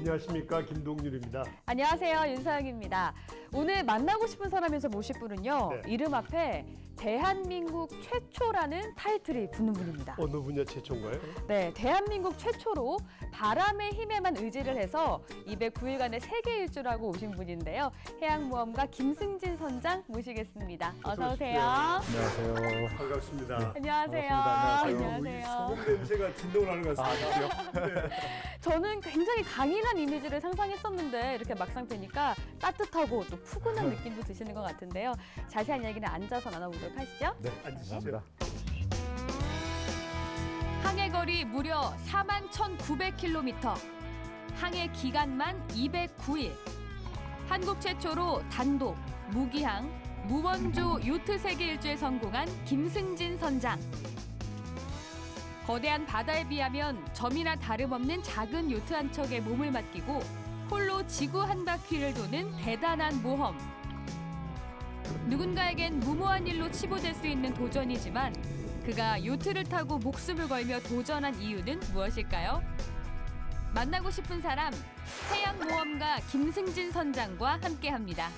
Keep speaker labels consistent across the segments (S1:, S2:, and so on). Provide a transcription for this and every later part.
S1: 안녕하십니까, 김동률입니다.
S2: 안녕하세요, 윤서영입니다. 오늘 만나고 싶은 사람에서 모실 분은요.
S1: 네.
S2: 이름 앞에 대한민국 최초라는 타이틀이 붙는 분입니다.
S1: 어느 분야 최초인가요?
S2: 네, 대한민국 최초로 바람의 힘에만 의지를 해서 209일간의 세계 일주라고 오신 분인데요. 해양모험가 김승진 선장 모시겠습니다. 어서 오세요.
S3: 안녕하세요.
S1: 반갑습니다.
S2: 안녕하세요.
S3: 반갑습니다.
S1: 소금 냄새가 진동을 하는 것 같습니다.
S2: 저는 굉장히 강인한 이미지를 상상했었는데 이렇게 막상 뵈니까 따뜻하고 또 푸근한 느낌도 드시는 것 같은데요. 자세한 이야기는 앉아서 나눠보도록 하시죠.
S3: 네,
S1: 앉으시죠.
S3: 감사합니다.
S2: 항해 거리 무려 41,900km, 항해 기간만 209일. 한국 최초로 단독, 무기항, 무원조 요트 세계 일주에 성공한 김승진 선장. 거대한 바다에 비하면 점이나 다름없는 작은 요트 한 척에 몸을 맡기고 홀로 지구 한 바퀴를 도는 대단한 모험. 누군가에겐 무모한 일로 치부될 수 있는 도전이지만 그가 요트를 타고 목숨을 걸며 도전한 이유는 무엇일까요? 만나고 싶은 사람, 해양모험가 김승진 선장과 함께합니다.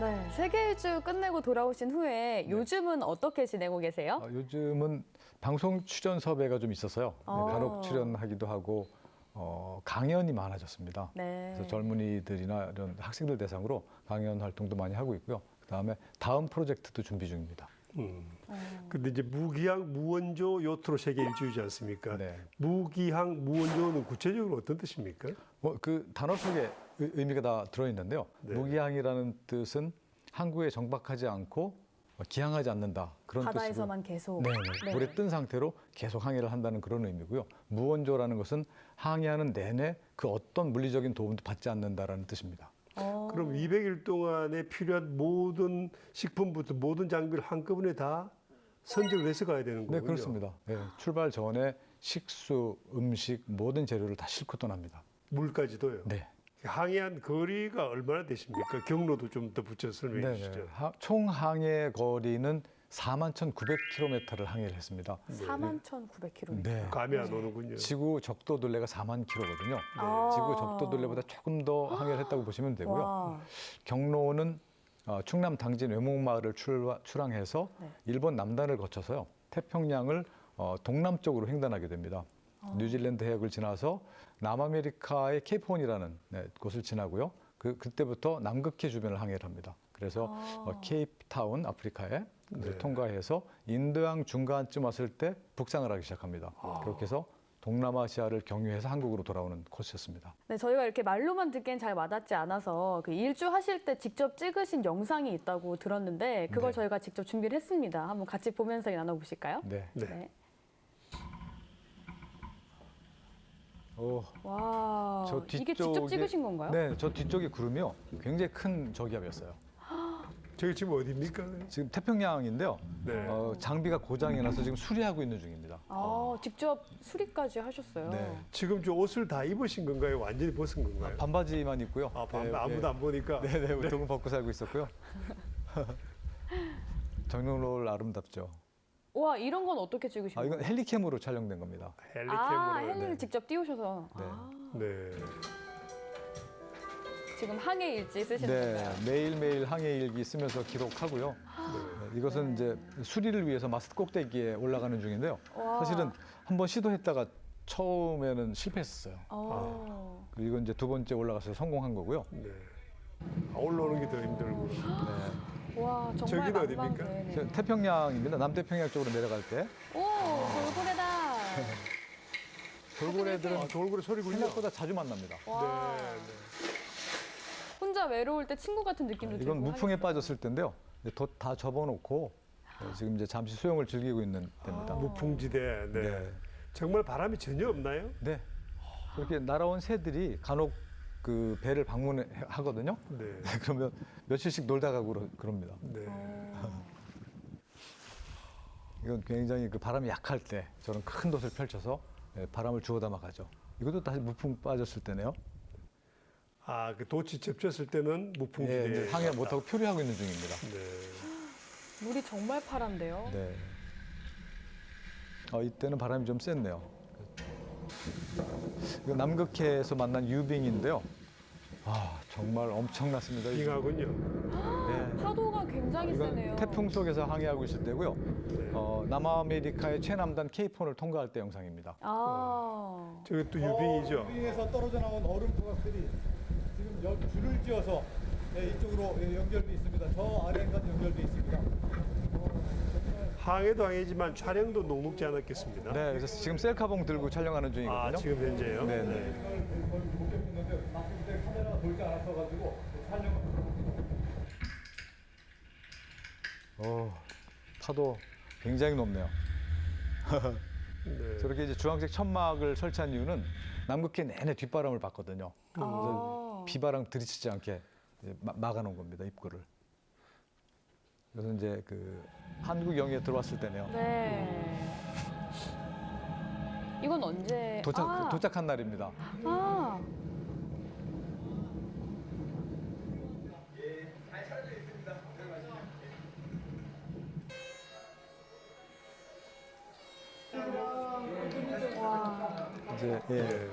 S2: 네, 세계 일주 끝내고 돌아오신 후에 요즘은 어떻게 지내고 계세요?
S3: 요즘은 방송 출연 섭외가 좀 있어서요. 간혹 출연하기도 하고 강연이 많아졌습니다.
S2: 네.
S3: 그래서 젊은이들이나 이런 학생들 대상으로 강연 활동도 많이 하고 있고요. 그다음에 다음 프로젝트도 준비 중입니다.
S1: 근데 이제 무기항, 무원조 요트로 세계 일주이지 않습니까?
S3: 네.
S1: 무기항, 무원조는 구체적으로 어떤 뜻입니까?
S3: 그 단어 속에 의미가 다 들어있는데요.
S1: 네.
S3: 무기항이라는 뜻은 항구에 정박하지 않고 기항하지 않는다 그런 뜻이고요.
S2: 바다에서만 계속.
S3: 네,
S2: 네.
S3: 물에 뜬 상태로 계속 항해를 한다는 그런 의미고요. 무원조라는 것은 항해하는 내내 그 어떤 물리적인 도움도 받지 않는다라는 뜻입니다.
S1: 그럼 200일 동안에 필요한 모든 식품부터 모든 장비를 한꺼번에 다 선적을 해서 가야 되는 거군요.
S3: 네, 그렇습니다. 네, 출발 전에 식수, 음식 모든 재료를 다 싣고 떠납니다.
S1: 물까지도요.
S3: 네.
S1: 항해한 거리가 얼마나 되십니까? 경로도 좀 더 붙여 설명해 주시죠.
S3: 총 항해 거리는 41,900km를 항해를 했습니다.
S2: 41,900km.
S3: 네.
S1: 감이 안 오는군요.
S3: 지구 적도 둘레가 4만 km거든요.
S2: 아.
S3: 지구 적도 둘레보다 조금 더 항해를 했다고 보시면 되고요.
S2: 와.
S3: 경로는 충남 당진 외목마을을 출항해서
S2: 네.
S3: 일본 남단을 거쳐서요. 태평양을 동남쪽으로 횡단하게 됩니다. 뉴질랜드 해역을 지나서 남아메리카의 케이프혼이라는 곳을 지나고요. 그때부터 남극해 주변을 항해를 합니다. 그래서 케이프타운 아프리카에
S1: 네.
S3: 통과해서 인도양 중간쯤 왔을 때 북상을 하기 시작합니다. 그렇게 해서 동남아시아를 경유해서 한국으로 돌아오는 코스였습니다.
S2: 네, 저희가 이렇게 말로만 듣기엔 잘 와닿지 않아서 그 일주 하실 때 직접 찍으신 영상이 있다고 들었는데 그걸
S3: 네.
S2: 저희가 직접 준비를 했습니다. 한번 같이 보면서 나눠보실까요?
S3: 네.
S1: 네.
S2: 와,
S3: 저
S2: 이게 직접 찍으신 건가요?
S3: 네, 저 뒤쪽에 구름이요. 굉장히 큰 저기압이었어요.
S1: 저기 지금 어디입니까?
S3: 지금 태평양인데요.
S1: 네.
S3: 장비가 고장이 나서 지금 수리하고 있는 중입니다.
S2: 직접 수리까지 하셨어요.
S3: 네.
S1: 지금 저 옷을 다 입으신 건가요? 완전히 벗은 건가요?
S3: 반바지만 입고요.
S1: 아무도 안 보니까.
S3: 네네, 우통은 벗고 살고 있었고요. 정릉롤 아름답죠.
S2: 와, 이런 건 어떻게 찍으신 거예요?
S3: 이건 헬리캠으로 촬영된 겁니다.
S1: 헬리캠으로.
S2: 헬리를
S1: 네.
S2: 직접 띄우셔서.
S3: 네.
S1: 네.
S2: 지금 항해 일지 쓰시는
S3: 네,
S2: 건가요?
S3: 매일매일 항해 일기 쓰면서 기록하고요. 네, 이것은 이제 수리를 위해서 마스트 꼭대기에 올라가는 중인데요.
S2: 와.
S3: 사실은 한번 시도했다가 처음에는 실패했었어요. 그리고 이건 이제 두 번째 올라가서 성공한 거고요.
S1: 네. 올라오는 게 더 힘들고.
S2: 와, 정말
S1: 저기는 어디입니까?
S2: 망망대해네.
S3: 태평양입니다. 남태평양 쪽으로 내려갈 때
S2: 오, 돌고래다.
S3: 돌고래들은
S1: 돌고래 소리군요.
S3: 생각보다 자주 만납니다.
S2: 와.
S1: 네.
S2: 혼자 외로울 때 친구 같은 느낌도 들고.
S3: 이건 무풍에
S2: 하겠어요.
S3: 빠졌을 때인데요. 이제 다 접어놓고 지금 이제 잠시 소용을 즐기고 있는 때입니다.
S1: 무풍지대. 네.
S3: 네.
S1: 정말 바람이 전혀 없나요?
S3: 네. 그렇게 날아온 새들이 간혹 그 배를 방문하거든요.
S1: 네.
S3: 그러면 며칠씩 놀다가 그럽니다.
S1: 네.
S3: 이건 굉장히 그 바람이 약할 때 저는 큰 돛을 펼쳐서 바람을 주워 담아 가죠. 이것도 다시 무풍 빠졌을 때네요.
S1: 그 돛이 접혔을 때는 무풍지대.
S3: 이제 항해 못하고 표류하고 있는 중입니다.
S1: 네.
S2: 물이 정말 파란데요.
S3: 네. 이때는 바람이 좀 셌네요. 이거 남극해에서 만난 유빙인데요. 정말 엄청났습니다.
S1: 빙하군요.
S3: 네.
S2: 파도가 굉장히
S3: 이건
S2: 세네요.
S3: 태풍 속에서 항해하고 있을 때고요. 남아메리카의 최남단 케이폰을 통과할 때 영상입니다.
S1: 저게 또 유빙이죠.
S4: 유빙에서 떨어져 나온 얼음 조각들이 지금 줄을 지어서 이쪽으로 연결돼 있습니다. 저 아래까지 연결돼 있습니다.
S1: 항해도 항해지만 촬영도 녹록지 않았겠습니다.
S3: 네, 그래서 지금 셀카봉 들고 촬영하는 중이거든요.
S1: 지금 현재요?
S3: 네, 네.
S4: 이걸 못 겪는데 마침 그때 카메라가 돌지 않았어가지고 촬영.
S3: 파도 굉장히 높네요.
S1: 네.
S3: 저렇게 이제 주황색 천막을 설치한 이유는 남극해 내내 뒷바람을 받거든요. 그래서 비바람 들이치지 않게 이제 막아놓은 겁니다, 입구를. 그래서 이제 그 한국 영해에 들어왔을 때네요.
S2: 네. 이건 언제?
S3: 도착한 날입니다. 이제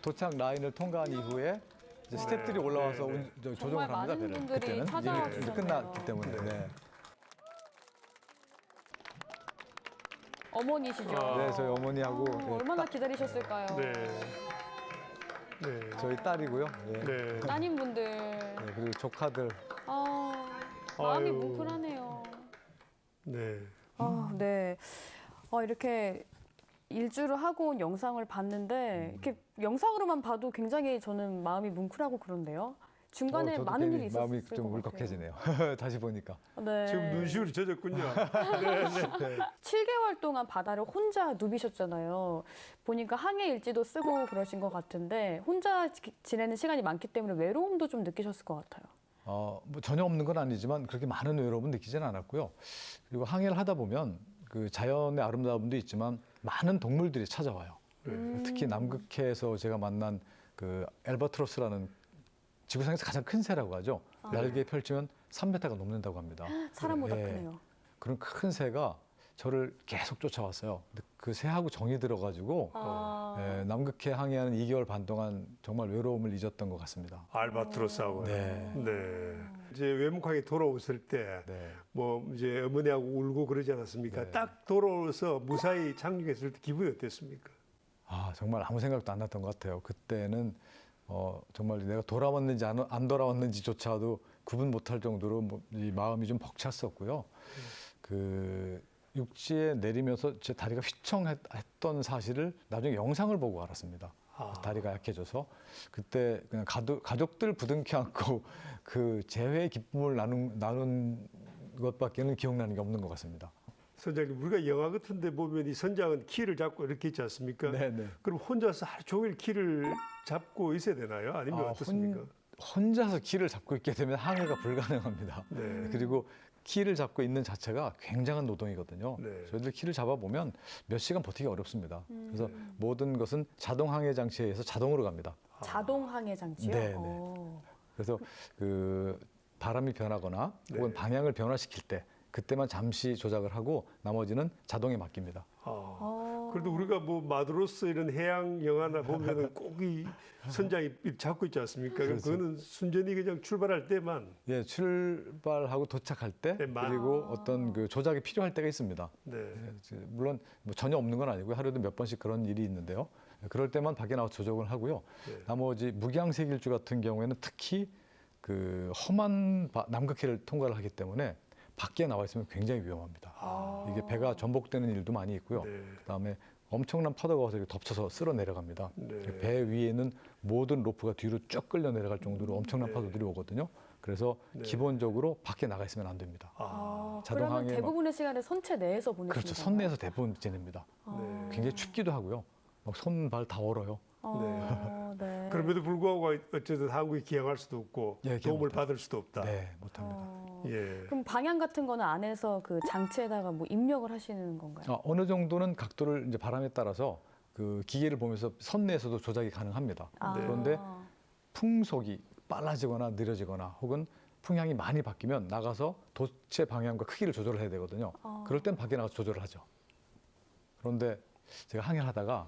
S3: 도착 라인을 통과한 이후에 이제 스태프들이 올라와서 조정을 합니다.
S2: 많은
S3: 배를.
S2: 분들이
S3: 그때는
S2: 찾아와
S3: 이제
S2: 주셨네요.
S3: 끝났기 때문에. 네.
S2: 어머니시죠?
S3: 네, 저희 어머니하고
S2: 얼마나 기다리셨을까요?
S1: 네. 네.
S3: 저희 딸이고요. 네.
S1: 네.
S2: 따님분들.
S3: 네, 그리고 조카들.
S2: 마음이
S1: 아유.
S2: 뭉클하네요.
S1: 네.
S2: 네. 이렇게 일주를 하고 온 영상을 봤는데 이렇게 영상으로만 봐도 굉장히 저는 마음이 뭉클하고 그런데요. 중간에
S3: 저도
S2: 많은
S3: 괜히
S2: 일이 있었을
S3: 마음이
S2: 것
S3: 좀
S2: 같아요.
S3: 울컥해지네요. 다시 보니까.
S2: 네.
S1: 지금 눈시울이 젖었군요. 네, 네.
S2: 7개월 동안 바다를 혼자 누비셨잖아요. 보니까 항해 일지도 쓰고 그러신 것 같은데 혼자 지내는 시간이 많기 때문에 외로움도 좀 느끼셨을 것 같아요.
S3: 뭐 전혀 없는 건 아니지만 그렇게 많은 외로움은 느끼지는 않았고요. 그리고 항해를 하다 보면 그 자연의 아름다움도 있지만 많은 동물들이 찾아와요. 특히 남극해에서 제가 만난 그 엘바트로스라는 지구상에서 가장 큰 새라고 하죠. 날개 펼치면 3m가 넘는다고 합니다.
S2: 사람보다
S3: 예.
S2: 크네요.
S3: 그런 큰 새가 저를 계속 쫓아왔어요. 근데 그 새하고 정이 들어가지고 남극해 항해하는 2개월 반 동안 정말 외로움을 잊었던 것 같습니다.
S1: 알바트로스하고.
S3: 네.
S1: 네. 이제 외묵항에 돌아오실 때,
S3: 네.
S1: 뭐 이제 어머니하고 울고 그러지 않았습니까?
S3: 네.
S1: 딱 돌아와서 무사히 착륙했을 때 기분이 어땠습니까?
S3: 정말 아무 생각도 안 났던 것 같아요. 그때는 정말 내가 돌아왔는지 안 돌아왔는지조차도 구분 못할 정도로 이 마음이 좀 벅찼었고요. 그 육지에 내리면서 제 다리가 휘청했던 사실을 나중에 영상을 보고 알았습니다. 다리가 약해져서 그때 그냥 가족들 부둥켜 안고 그 재회의 기쁨을 나눈 것밖에는 기억나는 게 없는 것 같습니다.
S1: 선장님, 우리가 영화 같은 데 보면 이 선장은 키를 잡고 이렇게 있지 않습니까?
S3: 네네.
S1: 그럼 혼자서 하루 종일 키를 잡고 있어야 되나요? 아니면 어떻습니까?
S3: 혼자서 키를 잡고 있게 되면 항해가 불가능합니다.
S1: 네.
S3: 그리고 키를 잡고 있는 자체가 굉장한 노동이거든요.
S1: 네.
S3: 저희들 키를 잡아보면 몇 시간 버티기 어렵습니다. 그래서 모든 것은 자동 항해 장치에 의해서 자동으로 갑니다.
S2: 자동 항해 장치요?
S3: 네, 네. 그래서 그 바람이 변하거나 혹은
S1: 네.
S3: 방향을 변화시킬 때 그때만 잠시 조작을 하고 나머지는 자동에 맡깁니다.
S1: 그래도 우리가 뭐 마드로스 이런 해양 영화나 보면은 꼭 이 선장이 잡고 있지 않습니까? 그럼
S3: 그렇죠.
S1: 그거는 순전히 그냥 출발할 때만.
S3: 예, 출발하고 도착할 때
S1: 때만.
S3: 그리고 어떤 그 조작이 필요할 때가 있습니다.
S1: 네.
S3: 물론 뭐 전혀 없는 건 아니고요. 하루에도 몇 번씩 그런 일이 있는데요. 그럴 때만 밖에 나와서 조정을 하고요.
S1: 네.
S3: 나머지 무기항세길주 같은 경우에는 특히 그 험한 남극해를 통과를 하기 때문에 밖에 나와 있으면 굉장히 위험합니다. 이게 배가 전복되는 일도 많이 있고요.
S1: 네.
S3: 그다음에 엄청난 파도가 와서 이렇게 덮쳐서 쓸어 내려갑니다.
S1: 네.
S3: 배 위에 있는 모든 로프가 뒤로 쭉 끌려 내려갈 정도로 엄청난
S1: 네.
S3: 파도들이 오거든요. 그래서
S1: 네.
S3: 기본적으로 밖에 나가 있으면 안 됩니다. 자동
S2: 그러면
S3: 항해
S2: 대부분의 시간을 선체 내에서 보내시는
S3: 그렇죠.
S2: 건가요?
S3: 선내에서 대부분 지냅니다.
S1: 네.
S3: 굉장히 춥기도 하고요. 막 손발 다 얼어요.
S2: 네.
S1: 그럼에도 불구하고 어쨌든 한국에 기항할 수도 없고
S3: 예, 기항
S1: 도움을
S3: 못하죠.
S1: 받을 수도 없다.
S3: 네, 못합니다.
S1: 예.
S2: 그럼 방향 같은 거는 안에서 그 장치에다가 뭐 입력을 하시는 건가요?
S3: 어느 정도는 각도를 이제 바람에 따라서 그 기계를 보면서 선내에서도 조작이 가능합니다. 그런데 풍속이 빨라지거나 느려지거나 혹은 풍향이 많이 바뀌면 나가서 도체 방향과 크기를 조절을 해야 되거든요. 그럴 땐 밖에 나가서 조절을 하죠. 그런데 제가 항해를 하다가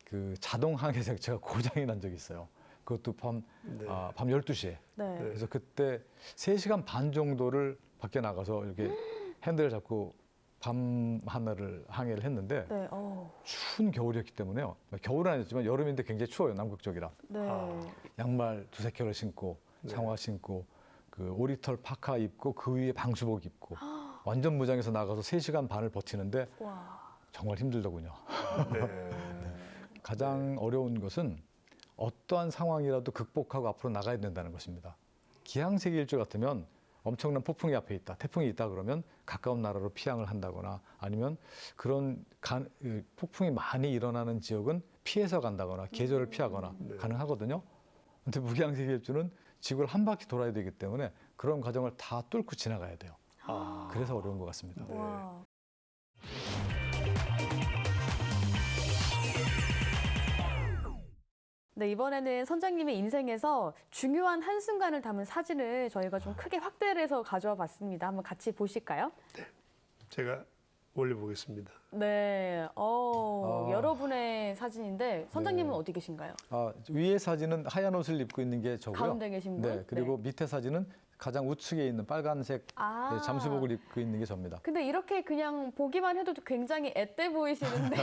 S3: 그 자동 항해 장치가 고장이 난 적이 있어요. 그것도 밤 12시에.
S5: 네.
S3: 그래서 그때 3시간 반 정도를 밖에 나가서 이렇게 핸들을 잡고 밤 하늘을 항해를 했는데
S5: 네.
S3: 추운 겨울이었기 때문에요. 겨울은 아니었지만 여름인데 굉장히 추워요. 남극 쪽이라.
S5: 네.
S3: 양말 2-3켤레 신고 장화 신고 그 오리털 파카 입고 그 위에 방수복 입고 완전 무장해서 나가서 3시간 반을 버티는데
S5: 와.
S3: 정말 힘들더군요.
S1: 네.
S3: 가장 어려운 것은 어떠한 상황이라도 극복하고 앞으로 나가야 된다는 것입니다. 기항세계일주 같으면 엄청난 폭풍이 앞에 있다, 태풍이 있다 그러면 가까운 나라로 피항을 한다거나 아니면 그런 폭풍이 많이 일어나는 지역은 피해서 간다거나 계절을 피하거나 가능하거든요. 근데 무기항세계일주는 지구를 한 바퀴 돌아야 되기 때문에 그런 과정을 다 뚫고 지나가야 돼요. 그래서 어려운 것 같습니다.
S5: 와. 네, 이번에는 선장님의 인생에서 중요한 한순간을 담은 사진을 저희가 좀 크게 확대를 해서 가져와 봤습니다. 한번 같이 보실까요?
S1: 제가 올려보겠습니다.
S5: 네, 여러분의 사진인데 선장님은 어디 계신가요?
S3: 위에 사진은 하얀 옷을 입고 있는 게 저고요.
S5: 가운데 계신 분?
S3: 네, 그리고 밑에 사진은 가장 우측에 있는 빨간색 잠수복을 입고 있는 게 접니다.
S5: 근데 이렇게 그냥 보기만 해도 굉장히 앳돼 보이시는데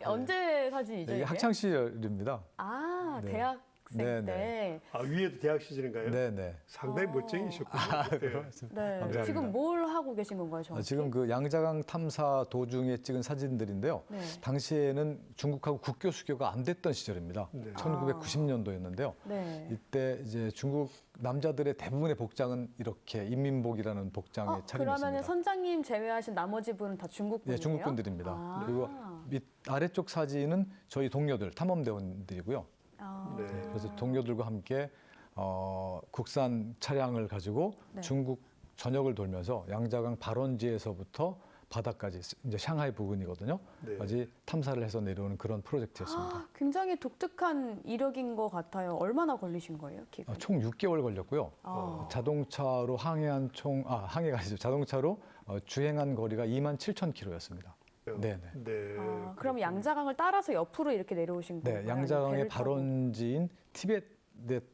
S5: 언제 사진이죠?
S3: 이게
S5: 이게?
S3: 학창 시절입니다.
S5: 네.
S3: 네.
S5: 대학생
S3: 네,
S5: 때.
S1: 위에도 대학 시절인가요?
S3: 네네.
S1: 상당히 멋쟁이셨군요. 그때.
S5: 네.
S3: 감사합니다.
S5: 지금 뭘 하고 계신 건가요, 정확히?
S3: 지금 그 양자강 탐사 도중에 찍은 사진들인데요.
S5: 네.
S3: 당시에는 중국하고 국교 수교가 안 됐던 시절입니다.
S1: 네.
S3: 1990년도였는데요.
S5: 네.
S3: 이때 이제 중국 남자들의 대부분의 복장은 이렇게 인민복이라는 복장의 차림이었습니다.
S5: 그러면은 선장님 제외하신 나머지 분은 다 중국 분이에요?
S3: 네, 중국 분들입니다. 그리고 아래쪽 사진은 저희 동료들, 탐험대원들이고요.
S1: 네.
S3: 그래서 동료들과 함께 국산 차량을 가지고
S5: 네.
S3: 중국 전역을 돌면서 양자강 발원지에서부터 바다까지 이제 샹하이 부근이거든요.
S1: 네.
S3: 까지 탐사를 해서 내려오는 그런 프로젝트였습니다.
S5: 굉장히 독특한 이력인 것 같아요. 얼마나 걸리신 거예요, 기간?
S3: 총 6개월 걸렸고요. 자동차로 항해한 항해가 아니죠. 자동차로 주행한 거리가 27,000km였습니다. 네네.
S1: 네.
S5: 그럼 양자강을 따라서 옆으로 이렇게 내려오신 거예요?
S3: 네, 양자강의 발원지인 티벳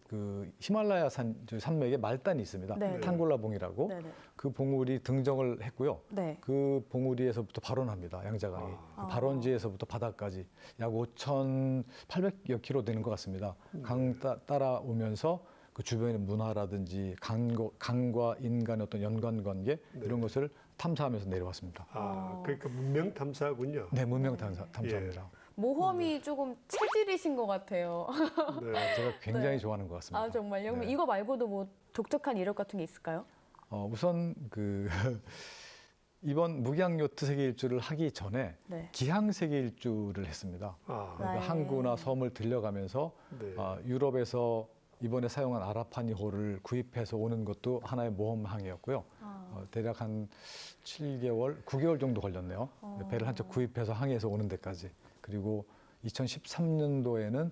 S3: 그 히말라야 산맥에 말단이 있습니다.
S5: 네.
S3: 탕골라봉이라고.
S5: 네네.
S3: 그 봉우리 등정을 했고요.
S5: 네.
S3: 그 봉우리에서부터 발원합니다. 양자강이. 그 발원지에서부터 바다까지 약 5,800여 킬로 되는 것 같습니다. 강 따라오면서 그 주변의 문화라든지 강과 인간의 어떤 연관관계 이런 것을 탐사하면서 내려왔습니다.
S1: 그러니까 문명 탐사군요.
S3: 네, 문명 탐사입니다.
S5: 모험이 조금 체질이신 것 같아요.
S1: 네.
S3: 제가 굉장히 좋아하는 것 같습니다.
S5: 정말요? 그럼
S3: 네.
S5: 이거 말고도 뭐 독특한 이력 같은 게 있을까요?
S3: 우선 이번 무기항 요트 세계 일주를 하기 전에
S5: 네.
S3: 기항 세계 일주를 했습니다. 그러니까
S5: 네.
S3: 항구나 섬을 들려가면서
S1: 네.
S3: 유럽에서 이번에 사용한 아라파니호를 구입해서 오는 것도 하나의 모험 항해였고요. 대략 한 7개월, 9개월 정도 걸렸네요. 배를 한 척 구입해서 항해해서 오는 데까지. 그리고 2013년도에는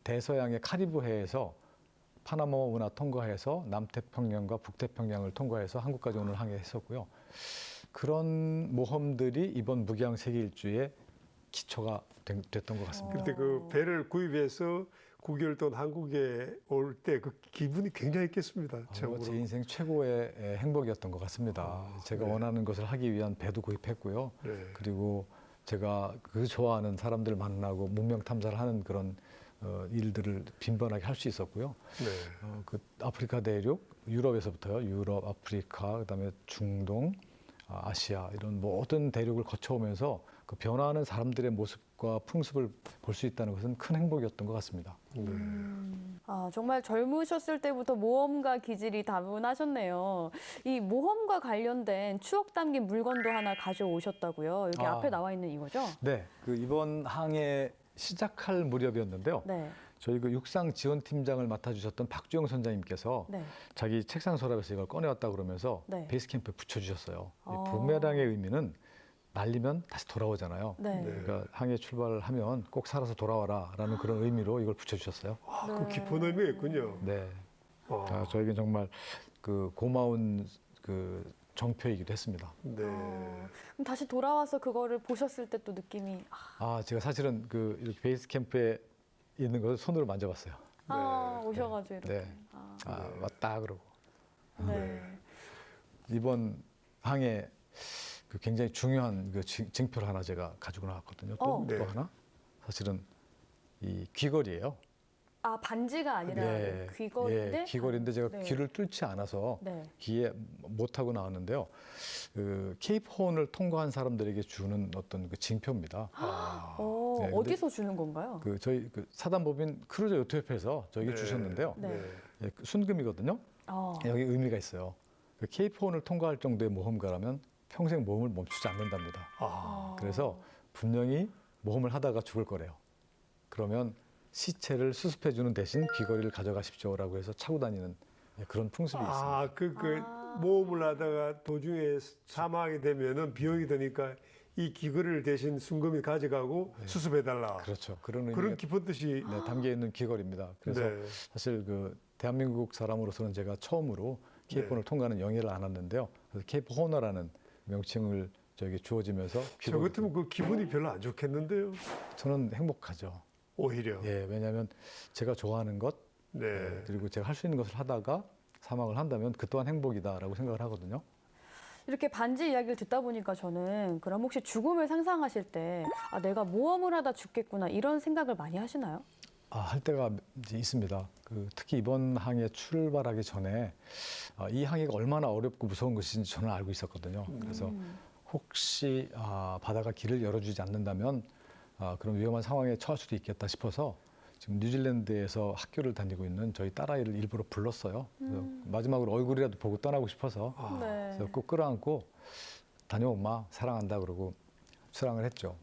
S3: 대서양의 카리브해에서 파나마 운하 통과해서 남태평양과 북태평양을 통과해서 한국까지 오는 항해했었고요. 그런 모험들이 이번 무기항 세계 일주의 기초가 됐던 것 같습니다.
S1: 그때 그 배를 구입해서 9개월 동안 한국에 올 때 그 기분이 굉장했겠습니다. 처음으로.
S3: 제 인생 최고의 행복이었던 것 같습니다. 제가
S1: 네.
S3: 원하는 것을 하기 위한 배도 구입했고요.
S1: 네.
S3: 그리고 제가 그 좋아하는 사람들 만나고 문명 탐사를 하는 그런 일들을 빈번하게 할 수 있었고요.
S1: 네.
S3: 그 아프리카 대륙, 유럽에서부터요. 유럽, 아프리카, 그다음에 중동, 아시아 이런 모든 대륙을 거쳐오면서 그 변화하는 사람들의 모습과 풍습을 볼 수 있다는 것은 큰 행복이었던 것 같습니다.
S5: 정말 젊으셨을 때부터 모험가 기질이 다분하셨네요. 이 모험과 관련된 추억 담긴 물건도 하나 가져오셨다고요. 여기 앞에 나와 있는 이거죠?
S3: 네, 그 이번 항해 시작할 무렵이었는데요.
S5: 네.
S3: 저희 그 육상 지원팀장을 맡아주셨던 박주영 선장님께서
S5: 네.
S3: 자기 책상 서랍에서 이걸 꺼내왔다 그러면서
S5: 네.
S3: 베이스 캠프에 붙여주셨어요. 이 부메랑의 의미는 날리면 다시 돌아오잖아요.
S5: 네.
S3: 그러니까 항해 출발을 하면 꼭 살아서 돌아와라라는 그런 의미로 이걸 붙여주셨어요.
S1: 그 깊은 의미가 있군요.
S3: 네, 저에게 정말 그 고마운 그 정표이기도 했습니다.
S1: 네.
S5: 그럼 다시 돌아와서 그거를 보셨을 때 또 느낌이
S3: 제가 사실은 이렇게 베이스 캠프에 있는 것을 손으로 만져봤어요.
S5: 오셔가지고 이렇게.
S3: 네. 맞다 그러고.
S5: 네.
S3: 이번 항에 굉장히 중요한 증표를 하나 제가 가지고 나왔거든요. 또
S1: 네.
S3: 하나 사실은 이 귀걸이에요.
S5: 반지가 아니라
S3: 네.
S5: 귀걸인데.
S3: 예, 귀걸인데 제가
S5: 네.
S3: 귀를 뚫지 않아서
S5: 네.
S3: 귀에 못 하고 나왔는데요. 케이프혼을 통과한 사람들에게 주는 어떤 징표입니다.
S5: 오,
S3: 네, 근데
S5: 어디서 주는 건가요?
S3: 저희 사단법인 크루저 요트협회에서 저에게
S1: 네.
S3: 주셨는데요.
S5: 네.
S3: 예, 순금이거든요. 여기 의미가 있어요. 케이프혼을 통과할 정도의 모험가라면 평생 모험을 멈추지 않는답니다. 그래서 분명히 모험을 하다가 죽을 거래요. 그러면 시체를 수습해주는 대신 귀걸이를 가져가십시오라고 해서 차고 다니는 그런 풍습이 있습니다.
S1: 모험을 하다가 도중에 사망하게 되면은 비용이 드니까 이 귀걸이를 대신 순금이 가져가고 수습해달라.
S3: 그렇죠. 그런 의미가
S1: 그런 깊은 뜻이.
S3: 담겨 있는 귀걸이입니다. 그래서
S1: 네.
S3: 사실 대한민국 사람으로서는 제가 처음으로 케이프혼을 통과하는 영예를 안았는데요. 그래서 케이프 호너라는 명칭을 저에게 주어지면서
S1: 저 같으면 그 기분이 별로 안 좋겠는데요.
S3: 저는 행복하죠.
S1: 오히려.
S3: 예, 왜냐하면 제가 좋아하는 것
S1: 네.
S3: 그리고 제가 할 수 있는 것을 하다가 사망을 한다면 그 또한 행복이다라고 생각을 하거든요.
S5: 이렇게 반지 이야기를 듣다 보니까 저는 그럼 혹시 죽음을 상상하실 때 내가 모험을 하다 죽겠구나 이런 생각을 많이 하시나요?
S3: 할 때가 이제 있습니다. 특히 이번 항에 출발하기 전에 이 항해가 얼마나 어렵고 무서운 것인지 저는 알고 있었거든요. 그래서 혹시 바다가 길을 열어주지 않는다면 그런 위험한 상황에 처할 수도 있겠다 싶어서 지금 뉴질랜드에서 학교를 다니고 있는 저희 딸아이를 일부러 불렀어요. 그래서 마지막으로 얼굴이라도 보고 떠나고 싶어서
S5: 네.
S3: 그래서 꼭 끌어안고 다녀 엄마 사랑한다 그러고 출항을 했죠.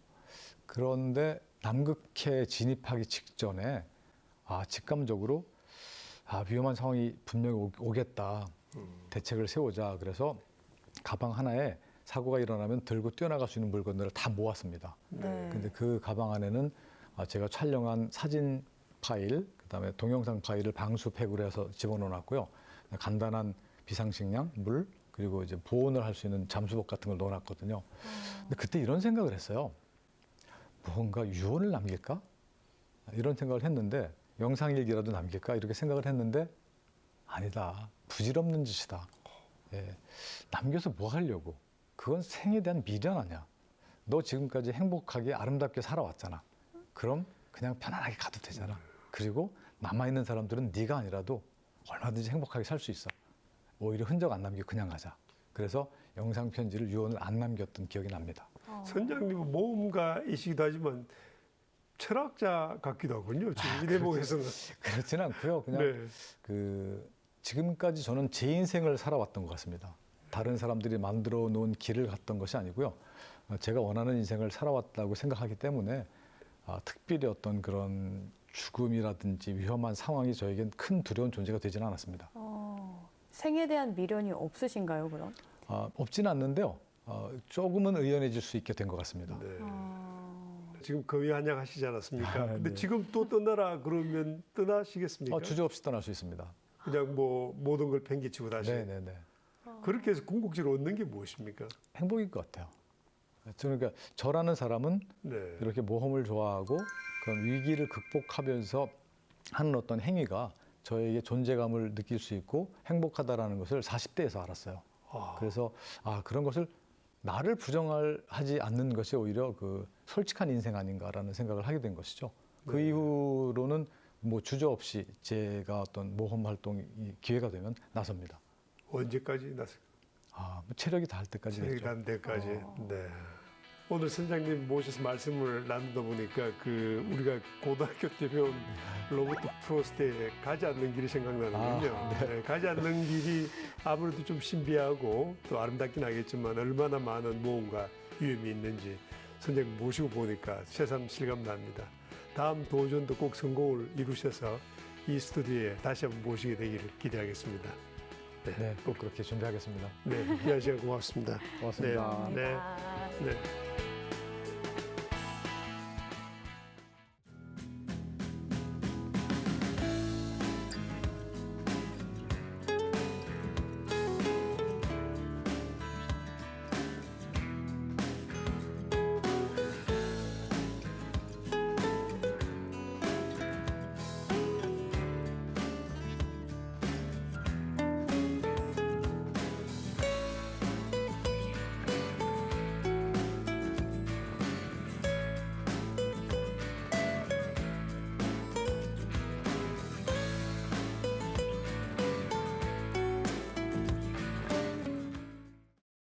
S3: 그런데 남극해 진입하기 직전에 직감적으로 위험한 상황이 분명히 오겠다. 대책을 세우자. 그래서 가방 하나에 사고가 일어나면 들고 뛰어나갈 수 있는 물건들을 다 모았습니다.
S5: 네.
S3: 근데 그 가방 안에는 제가 촬영한 사진 파일, 그다음에 동영상 파일을 방수팩으로 해서 집어넣어놨고요. 간단한 비상식량, 물, 그리고 이제 보온을 할 수 있는 잠수복 같은 걸 넣어놨거든요. 근데 그때 이런 생각을 했어요. 뭔가 유언을 남길까? 이런 생각을 했는데 영상일기라도 남길까? 이렇게 생각을 했는데 아니다. 부질없는 짓이다. 예. 남겨서 뭐 하려고? 그건 생에 대한 미련 아니야. 너 지금까지 행복하게 아름답게 살아왔잖아. 그럼 그냥 편안하게 가도 되잖아. 그리고 남아있는 사람들은 네가 아니라도 얼마든지 행복하게 살 수 있어. 오히려 흔적 안 남기고 그냥 가자. 그래서 영상 편지를 유언을 안 남겼던 기억이 납니다.
S1: 선장님은 모험가이시기도 하지만 철학자 같기도 하군요. 지금 이 대목에서는.
S3: 그렇지는 않고요. 그냥
S1: 네.
S3: 지금까지 저는 제 인생을 살아왔던 것 같습니다. 다른 사람들이 만들어 놓은 길을 갔던 것이 아니고요. 제가 원하는 인생을 살아왔다고 생각하기 때문에 특별히 어떤 그런 죽음이라든지 위험한 상황이 저에겐 큰 두려운 존재가 되지는 않았습니다.
S5: 생에 대한 미련이 없으신가요, 그럼?
S3: 없지는 않는데요. 조금은 의연해질 수 있게 된 것 같습니다.
S1: 네. 지금 거의 한양하시지 않았습니까? 근데
S3: 네.
S1: 지금 또 떠나라 그러면 떠나시겠습니까?
S3: 주저없이 떠날 수 있습니다.
S1: 그냥 뭐 모든 걸 팽개치고 다시.
S3: 네네네.
S1: 그렇게 해서 궁극지를 얻는 게 무엇입니까?
S3: 행복일 것 같아요. 저는 그러니까 저라는 사람은
S1: 네.
S3: 이렇게 모험을 좋아하고 그런 위기를 극복하면서 하는 어떤 행위가 저에게 존재감을 느낄 수 있고 행복하다라는 것을 40대에서 알았어요. 그래서 그런 것을 나를 부정하지 않는 것이 오히려 솔직한 인생 아닌가라는 생각을 하게 된 것이죠. 그
S1: 네.
S3: 이후로는 뭐 주저없이 제가 어떤 모험 활동이 기회가 되면 나섭니다.
S1: 언제까지 나서?
S3: 뭐 체력이 닿을 때까지
S1: 체력이
S3: 됐죠.
S1: 닿는 데까지. 네. 오늘 선장님 모셔서 말씀을 나누다 보니까 우리가 고등학교 때 배운 로버트 프로스트의 가지 않는 길이 생각나는군요. 네, 가지 않는 길이 아무래도 좀 신비하고 또 아름답긴 하겠지만 얼마나 많은 모험과 위험이 있는지 선장님 모시고 보니까 새삼 실감납니다. 다음 도전도 꼭 성공을 이루셔서 이 스튜디오에 다시 한번 모시게 되기를 기대하겠습니다.
S3: 네, 꼭 그렇게 준비하겠습니다.
S1: 네, 귀한 시간 고맙습니다.
S3: 고맙습니다.
S1: 네. 네.